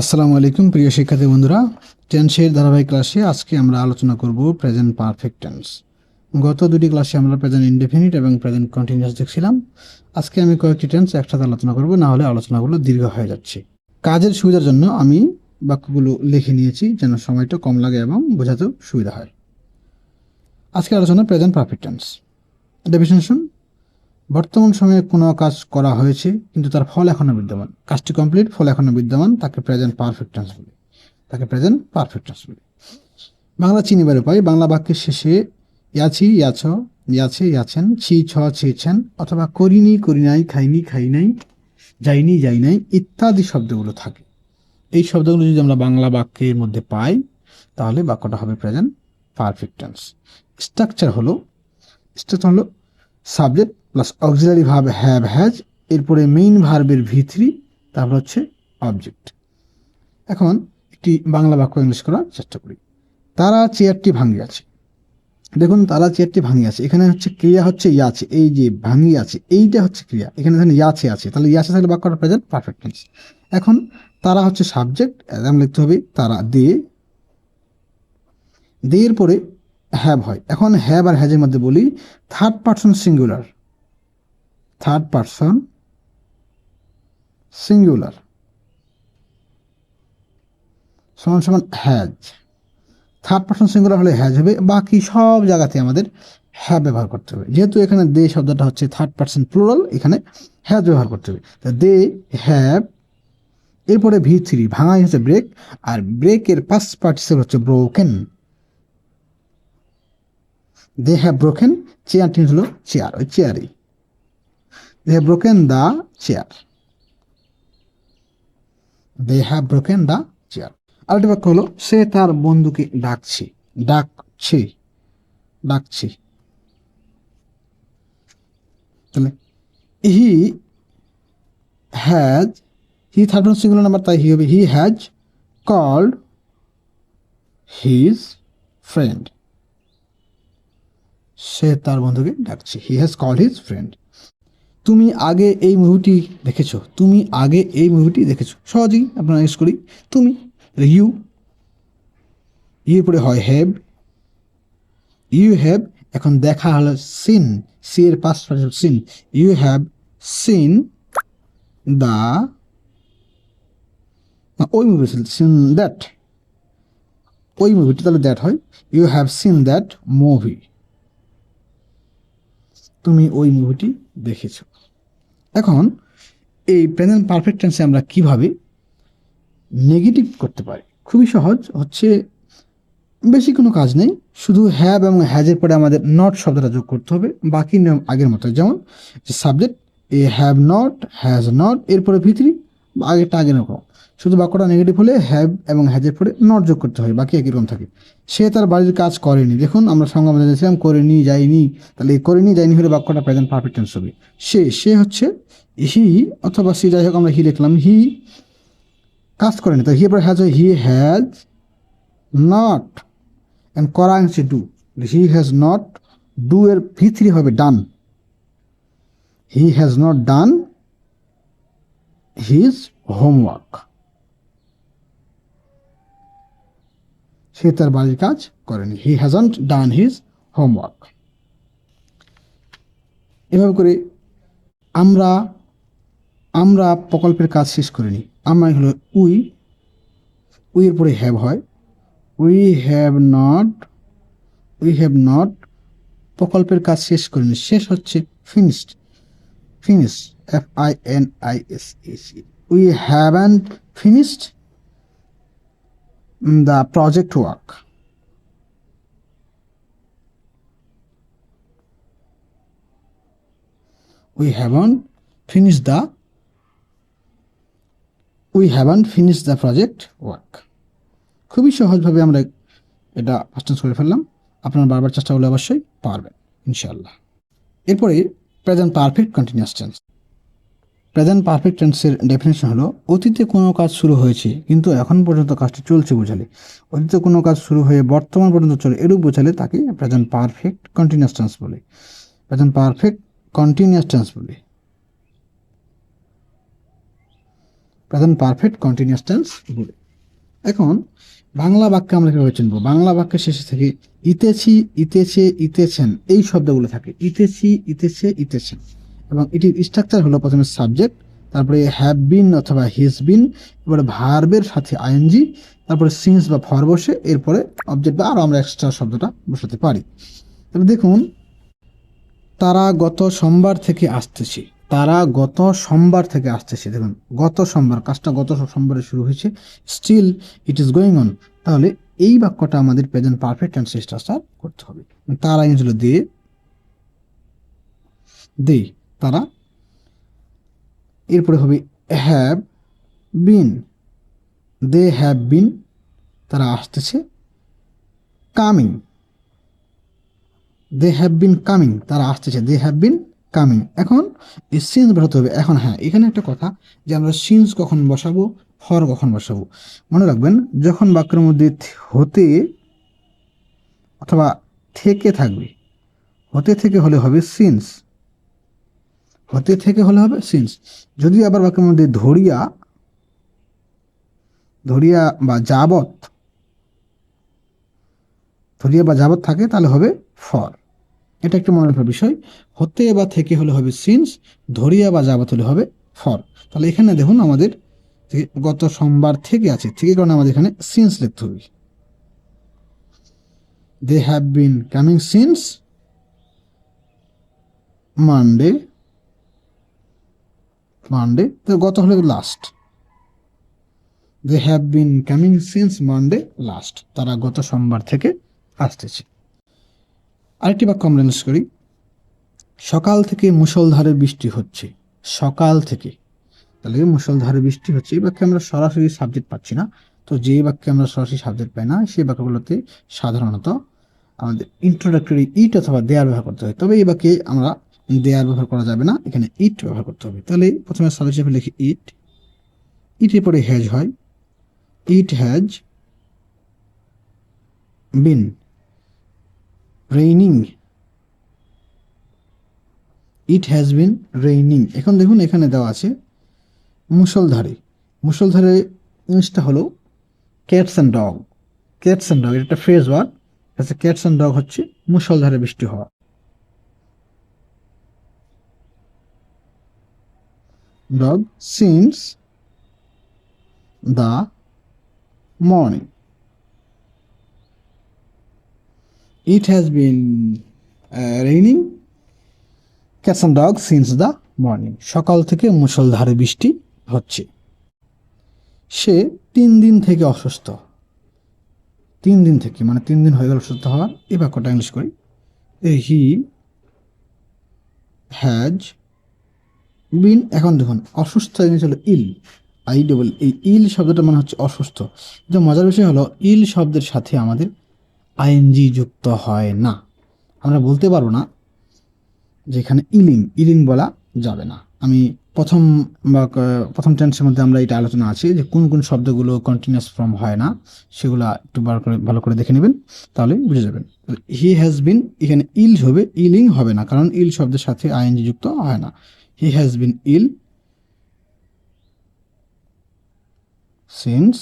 আসসালামু আলাইকুম প্রিয় শিক্ষার্থী বন্ধুরা, টেন্সের ধারাবাহিক ক্লাসে আজকে আমরা আলোচনা করব প্রেজেন্ট পারফেক্ট টেন্স। গত দুটি ক্লাসে আমরা প্রেজেন্ট ইনডেফিনিট এবং প্রেজেন্ট কন্টিনিউয়াস দেখছিলাম। আজকে আমি কয়েকটি টেন্স একসাথে আলোচনা করব, না হলে আলোচনাগুলো দীর্ঘ হয়ে যাচ্ছে। কাজের সুবিধার জন্য আমি বাক্যগুলো লিখে নিয়েছি যেন সময়টা কম লাগে এবং বোঝাতেও সুবিধা হয়। আজকে আলোচনা প্রেজেন্ট পারফেক্ট টেন্স। ডেফিনিশন: বর্তমান সময়ে কোনো কাজ করা হয়েছে কিন্তু তার ফল এখনো বিদ্যমান। কাজটি কমপ্লিট, ফল এখনো বিদ্যমান, তাকে প্রেজেন্ট পারফেক্ট টেন্স বলে। বাংলা চিনিবার উপায়: বাংলা বাক্যের শেষে ইয়াছি, ইয়াছ, ইয়াছে, ইয়াছেন, ছি, ছ, ছেছেন অথবা করিনি, করি নাই, খাইনি, খাই নাই, যাইনি, যাই নাই ইত্যাদি শব্দগুলো থাকে। এই শব্দগুলো যদি আমরা বাংলা বাক্যের মধ্যে পাই তাহলে বাক্যটা হবে প্রেজেন্ট পারফেক্ট টেন্স। স্ট্রাকচার হলো subject plus auxiliary verb have, has, এরপরে মেইন ভার্বের ভি3, তারপর হচ্ছে অবজেক্ট। এখন একটি বাংলা বাক্য ইংলিশ করার চেষ্টা করি। তারা চেয়ারটি ভাঙিয়াছে। দেখুন, তারা চেয়ারটি ভাঙিয়াছে, এখানে হচ্ছে ক্রিয়া হচ্ছে ইয়াছে, এই যে ভাঙিয়াছে এইটা হচ্ছে ক্রিয়া, এখানে ধরেন ইয়াছে আছে, তাহলে ইয়াছে থাকলে বাক্যটা প্রেজেন্ট পারফেক্ট টেন্স। এখন তারা হচ্ছে সাবজেক্ট, এমন লিখতে হবে তারা, দে, এর পরে হ্যাভ হয়। এখন হ্যাভ আর হ্যাজের মধ্যে বলি থার্ড পারসন সিঙ্গুলার সমান সমান হ্যাজ। থার্ড পারসন সিঙ্গুলার হলে হ্যাজ হবে, বাকি সব জায়গাতে আমাদের হ্যাভ ব্যবহার করতে হবে। যেহেতু এখানে দে শব্দটা হচ্ছে থার্ড পারসন প্লুরাল, এখানে হ্যাজ ব্যবহার করতে হবে। দে হ্যাভ, এরপরে ভি3, ভাঙাই হচ্ছে ব্রেক, আর ব্রেকের পাস্ট পার্টিসিপল হচ্ছে ব্রোকেন। দে হ্যাভ ব্রোকেন, চেয়ারটি হলো চেয়ার, ওই চেয়ারই। They have broken the chair. They have broken the chair. আরেকটি বাক্য হলো সে তার বন্ধুকে ডাকছে। তাহলে he has, he third person singular number, তাই হি হবে he has called his friend. সে তার বন্ধুকে ডাকছে, he has called his friend. তুমি আগে এই মুভিটি দেখেছো। সহজেই আপনারা ইউজ করি তুমি, ইউ, ইউর পরে হয় হ্যাভ, ইউ হ্যাভ। এখন দেখা হলো সিন, সি এর past participle seen. You have seen the, ওই মুভি, সিন দ্যাট, ওই মুভিটি, তাহলে দ্যাট হয়। You have seen that movie, তুমি ওই মুভিটি দেখেছো। এখন এই প্রেজেন্ট পারফেক্ট টেন্সে আমরা কিভাবে নেগেটিভ করতে পারি? খুবই সহজ, হচ্ছে বেশি কোনো কাজ নেই, শুধু হ্যাভ এবং হ্যাজের পরে আমাদের নট শব্দটা যোগ করতে হবে। বাকি নিয়ম আগের মতো, যেমন যে subject A have not, has not, এরপরে ভি3, আগেরটা আগের রকম। শুধু বাক্যটা নেগেটিভ হলে হ্যাভ এবং হ্যাজের পরে নট যোগ করতে হয়, বাকি একই রকম থাকে। সে তার বাড়ির কাজ করেনি। দেখুন, আমরা সংজ্ঞা বলেছিলাম করেনি, যায়নি, তাহলে এই করেনি যায়নি হলে বাক্যটা প্রেজেন্ট পারফেক্ট টেন্স হবে। সে হচ্ছে হি অথবা সি, যাই হোক আমরা হি লিখলাম, হি কাজ করেনি, তাই হি পরে হ্যাজ হয়, হি হ্যাজ নট, and করা হচ্ছে do, he has not, do এর ভি3 হবে done, he has not done his homework. সে তার বাড়ির কাজ করেনি, he hasn't done his homework. এভাবে করে আমরা প্রকল্পের কাজ শেষ করিনি। আমরা হলো উই এর পরে হ্যাভ হয়, উই হ্যাভ নট প্রকল্পের কাজ শেষ করিনি, শেষ হচ্ছে finished, FINISHED। We haven't finished the project work. We haven't finished the project work. খুবই সহজভাবে আমরা এটা ফার্স্ট করে ফেললাম। আপনারা বারবার চেষ্টা করলে অবশ্যই পারবেন ইনশাআল্লাহ। এরপরে present perfect continuous tense. Present perfect টেন্সের ডেফিনেশন হলো অতীতে কোনো কাজ শুরু হয়েছে কিন্তু এখন পর্যন্ত কাজটি চলছে বোঝালে, অতীতে কোনো কাজ শুরু হয়ে বর্তমান পর্যন্ত চলে এরূপ বোঝালে তাকে প্রেজেন্ট পারফেক্ট কন্টিনিউয়াস টেন্স বলে। প্রেজেন্ট পারফেক্ট কন্টিনিউয়াস টেন্স গুলো। এখন বাংলা বাক্যে আমরা কিভাবে চিনবো? বাংলা বাক্যের শেষে থেকে ইতেছি, ইতেছে, ইতেছেন এই শব্দগুলো থাকে। ইতেছি, ইতেছে, ইতেছেন, এবং এটির স্ট্রাকচার হলো প্রথমে সাবজেক্ট, তারপরে হ্যাভ বিন অথবা হিজ বিন, এবারে ভার্বের সাথে আইএনজি, তারপরে সিন্স বা ফর বসে, এরপরে অবজেক্ট বা আরো আমরা এক্সট্রা শব্দটা বসাতে পারি। তবে দেখুন, তারা গত সোমবার থেকে আসতেছে। তারা গত সোমবার থেকে আসতেছে। দেখুন, গত সোমবার, কাজটা গত সোমবারে শুরু হয়েছে, still it is going on. তাহলে এই বাক্যটা আমাদের প্রেজেন্ট পারফেক্ট টেন্স স্ট্রাকচার করতে হবে। তারা ইংরেজি দিয়ে দে, তারা, এরপরে হবে have been, they have been, তারা আসতেছে। Coming, they have been coming, তারা আসতেছে, দে হ্যাভ বিন কামিং। এখন এই সিন্স বসাতে হবে। এখন হ্যাঁ, এখানে একটা কথা যে আমরা সিন্স কখন বসাবো, ফর কখন বসাবো। মনে রাখবেন, যখন বাক্যের মধ্যে হতে অথবা থেকে থাকবে, হতে থেকে হলে হবে সিন্স, হতে থেকে হলে হবে সিন্স। যদি আবার বাক্যের মধ্যে ধরিয়া, ধরিয়া বা যাবত, ধরিয়া বা যাবত থাকে তাহলে হবে ফর। এটা একটু মনে রাখার বিষয়। হতে বা থেকে হলে হবে সিন্স, ধরিয়া বা যাবত হলে হবে ফর। তাহলে এখানে দেখুন আমাদের গত সোমবার থেকে আছে, থেকে কারণে আমাদের এখানে সিন্স লিখতে হবে। They have been coming since Monday, Monday তো গত হলে last. They have been coming since Monday last, তারা গত সোমবার থেকে আসতেছে। আরেকটি বাক্য আমরা ইউজ করি, সকাল থেকে মুষলধারে বৃষ্টি হচ্ছে। সকাল থেকে, তাহলে মুষলধারে বৃষ্টি হচ্ছে, এই বাক্যে আমরা সরাসরি সাবজেক্ট পাচ্ছি না। তো যে বাক্যে আমরা সরাসরি সাবজেক্ট পাই না, সেই বাক্যগুলোতে সাধারণত আমাদের ইন্ট্রোডাক্টরি ইট অথবা দেয়ার ব্যবহার করতে হয়। তবে এই বাক্যে আমরা দেয়ার ব্যবহার করা যাবে না, এখানে ইট ব্যবহার করতে হবে। তাহলে প্রথমে সাবজেক্ট হিসেবে লিখি ইট, ইটের পরে হ্যাজ হয়, it has been raining, it has been raining. এখন দেখুন এখানে দেওয়া আছে মুষলধারে। মুষলধারে জিনিসটা হলো cats and dog. Cats and dog, এটা একটা phrase word. Cats and dog হচ্ছে মুষলধারে বৃষ্টি হওয়া। Dog since the morning, it has been raining cats and dog since the morning. সকাল থেকে মুষলধারে বৃষ্টি হচ্ছে। সে 3 দিন থেকে অসুস্থ। 3 দিন থেকে মানে 3 দিন হয়ে গেল অসুস্থ হওয়ার। এই বাক্যটা ইংলিশ করি, হি হ্যাজ বিন। এখন দেখুন, অসুস্থ জিনিস হলো ইল, আই ডবল, এই ইল শব্দটা মানে হচ্ছে অসুস্থ। যে মজার বিষয় হলো, ইল শব্দের সাথে আমাদের আইএনজি যুক্ত হয় না। আমরা বলতে পারবো না যে এখানে ইলিং, ইলিং বলা যাবে না। আমি প্রথম টেন্সের মধ্যে আমরা এটা আলোচনা আছে যে কোন কোন শব্দগুলো কন্টিনিউয়াস ফর্ম হয় না, সেগুলো একটু ভালো করে দেখে নেবেন, তাহলে বুঝে যাবেন। হি হ্যাজ বিন, এখানে ইল হবে, ইলিং হবে না, কারণ ইল শব্দের সাথে আইএনজি যুক্ত হয় না। He has been ill since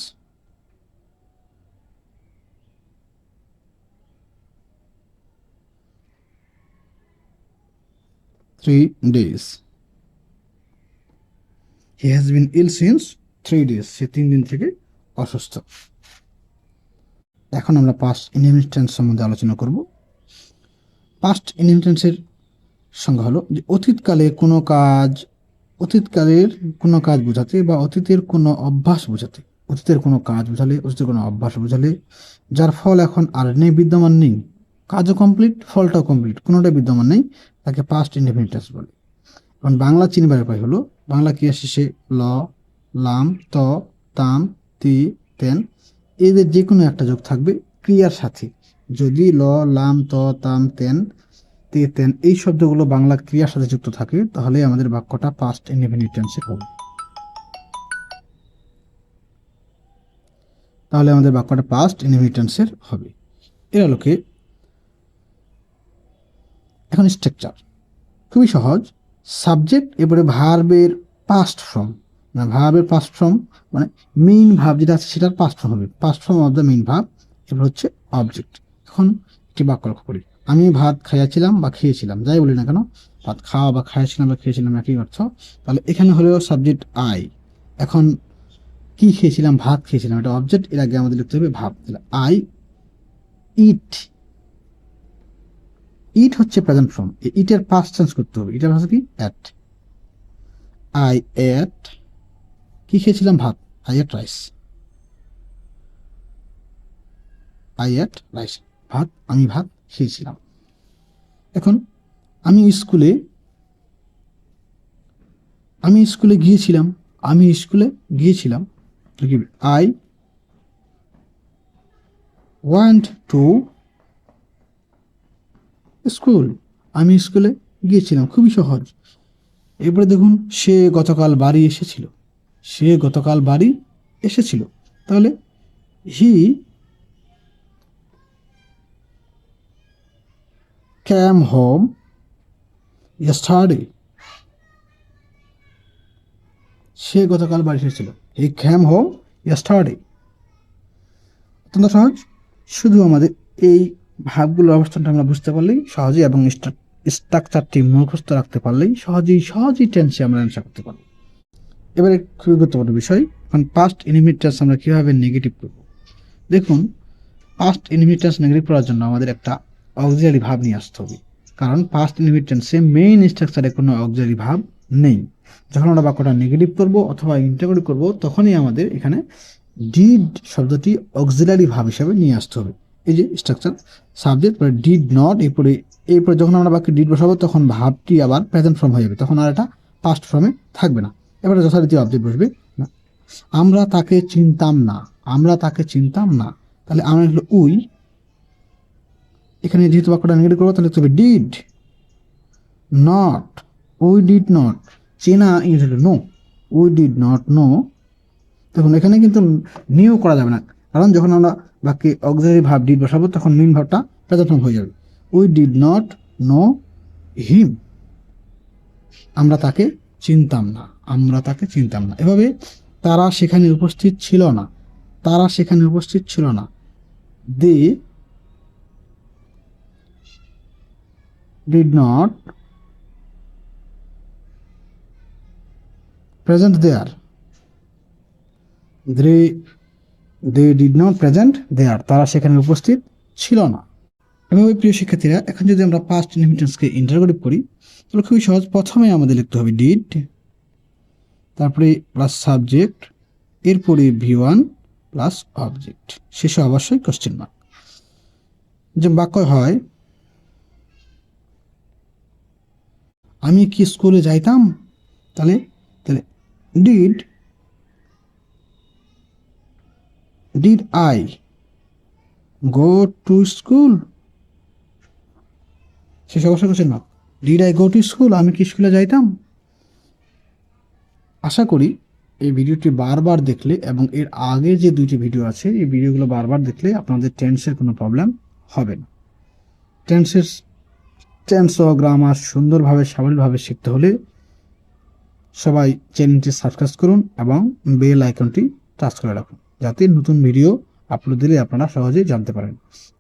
3 days. He has been ill since 3 days. সে 3 দিন থেকে অসুস্থ। এখন আমরা পাস্ট ইনডেফিনিট টেন্স সম্বন্ধে আলোচনা করব। পাস্ট ইনডেফিনিট টেন্সের সংজ্ঞা হলো যে অতীতকালে কোনো কাজ, অতীতকালের কোনো কাজ বোঝাতে বা অতীতের কোনো অভ্যাস বোঝাতে। অতীতের কোনো কাজ বোঝালে, অতীতের কোনো অভ্যাস বোঝালে, যার ফল এখন আর নেই, বিদ্যমান নেই, কাজও কমপ্লিট, ফলটাও কমপ্লিট, কোনোটাই বিদ্যমান নেই, তাকে পাস্ট ইনডেফিনিট টেন্স বলে। এখন বাংলা চিনবার উপায় হলো, বাংলা ক্রিয়া শেষে ল, লাম, ত, তাম, তি, তেন, এদের যে কোনো একটা যোগ থাকবে ক্রিয়ার সাথে। যদি ল, লাম, ত, তাম, তেন, তে, তেন এই শব্দগুলো বাংলা ক্রিয়ার সাথে যুক্ত থাকে, তাহলে আমাদের বাক্যটা পাস্ট ইনডেফিনিট টেন্সের হবে। তাহলে আমাদের বাক্যটা পাস্ট ইনডেফিনিট টেন্সের হবে। এর আলোকে এখন স্ট্রাকচার খুবই সহজ। সাবজেক্ট, এবারে ভার্বের পাস্ট ফর্ম, না, ভার্বের পাস্ট ফর্ম মানে মেইন ভার্ব যেটা আছে সেটার পাস্ট ফর্ম হবে, past form of the main verb. এবার হচ্ছে অবজেক্ট। এখন একটি বাক্য লক্ষ্য করি, আমি ভাত খাইয়াছিলাম বা খেয়েছিলাম, যাই বলি না কেন, ভাত খাওয়া বা খাইয়াছিলাম বা খেয়েছিলাম একই অর্থ। তাহলে এখানে হলো সাবজেক্ট আই। এখন কি খেয়েছিলাম, ভাত খেয়েছিলাম, এটা অবজেক্ট, এর আগে আমাদের লিখতে হবে ভাব। তাহলে আই ইট, ইট হচ্ছে প্রেজেন্ট ফর্ম, ইটের পাস্ট টেন্স করতে হবে, এটার ভাষা কি অ্যাট। আই এট, কি খেয়েছিলাম, ভাত, I ate rice, I ate rice, ভাত, আমি ভাত খেয়েছিলাম। এখন আমি স্কুলে, আমি স্কুলে গিয়েছিলাম, আমি স্কুলে গিয়েছিলাম, আই ওয়ান্ট টু স্কুল, আমি স্কুলে গিয়েছিলাম, খুবই সহজ। এরপরে দেখুন, সে গতকাল বাড়ি এসেছিল, সে গতকাল বাড়ি এসেছিল, তাহলে হি came home yesterday, সে গতকাল বাড়ি এসেছিল, হি came home yesterday। অত্যন্ত সহজ, শুধু আমাদের এই ভাবগুলোর অবস্থানটা আমরা বুঝতে পারলেই সহজেই, এবং স্ট্রাকচারটি মুখস্থ রাখতে পারলেই সহজেই টেন্সে আমরা অ্যান্সার করতে পারবো। এবারে খুবই গুরুত্বপূর্ণ বিষয়, এখন পাস্ট ইনডিফিনিট টেন্স আমরা কীভাবে নেগেটিভ করব। দেখুন, পাস্ট ইনডিফিনিট টেন্স নেগেটিভ করার জন্য আমাদের একটা অক্সিলারি ভাব নিয়ে আসতে হবে, কারণ পাস্ট ইনডিফিনিট টেন্সে মেইন স্ট্রাকচারে কোনো অক্সিলারি ভাব নেই। যখন আমরা বাক্যটা নেগেটিভ করব অথবা ইন্টারোগেটিভ করব, তখনই আমাদের এখানে ডিড শব্দটি অক্সিলারি ভাব হিসাবে নিয়ে আসতে হবে। এই যে স্ট্রাকচার, সাবজেক্ট পরে ডিড নট, এরপরে যখন আমরা বাক্যে ডিড বসাবো তখন ভাবটি আবার প্রেজেন্ট ফর্ম হয়ে যাবে, তখন আর এটা পাস্ট ফর্মে থাকবে না। এবারে যথারীতি অবজেক্ট বসবে না। আমরা তাকে চিনতাম না, আমরা তাকে চিনতাম না, তাহলে আমরা হলো উই, এখানে যেহেতু বাক্যটা নেগেটিভ করবো তাহলে তবে did not, we did not, চেনা ইংরেজি হলো no, we did not no. দেখুন এখানে কিন্তু নিউ করা যাবে না, কারণ যখন আমরা বাক্যে অক্সিলারি ভার্ব ডিড বসাবো তখন মেইন ভার্বটা প্রেজেন্ট ফর্ম হয়ে যাবে। We did not know him, আমরা তাকে চিনতাম না, আমরা তাকে চিনতাম না। এভাবে তারা সেখানে উপস্থিত ছিল না, তারা সেখানে উপস্থিত ছিল না, they did not present there, they did not present there, তারা সেখানে উপস্থিত ছিল না। এভাবে প্রিয় শিক্ষার্থীরা, এখন যদি আমরা পাস্ট ইনডিফিনিট টেন্সকে ইন্টারোগেটিভ করি তাহলে খুবই সহজ। প্রথমে আমাদের লিখতে হবে ডিড, তারপরে প্লাস সাবজেক্ট, এরপরে V1 প্লাস অবজেক্ট, শেষে অবশ্যই কোশ্চেন মার্ক। যে বাক্য হয়, আমি কি স্কুলে যাইতাম, তাহলে did I go to school, শেষে অবশ্যই question mark. Did I go to school, আমি কি স্কুলে যাইতাম। আশা করি এই ভিডিওটি বারবার দেখলে এবং এর আগে যে দুইটি ভিডিও আছে এই ভিডিওগুলো বারবার দেখলে আপনাদের টেন্সের কোনো প্রবলেম হবে না। টেন্স ও গ্রামার সুন্দরভাবে সাবলীলভাবে শিখতে হলে সবাই চ্যানেলটি সাবস্ক্রাইব করুন এবং বেল আইকনটি টাচ করে রাখুন, যাতে নতুন ভিডিও আপলোড দিলে আপনারা সহজেই জানতে পারেন।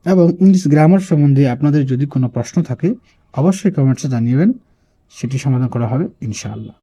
এবং ইংলিশ গ্রামার সম্বন্ধে আপনাদের যদি কোনো প্রশ্ন থাকে অবশ্যই কমেন্টসে জানিয়েবেন, সেটি সমাধান করা হবে ইনশাআল্লাহ।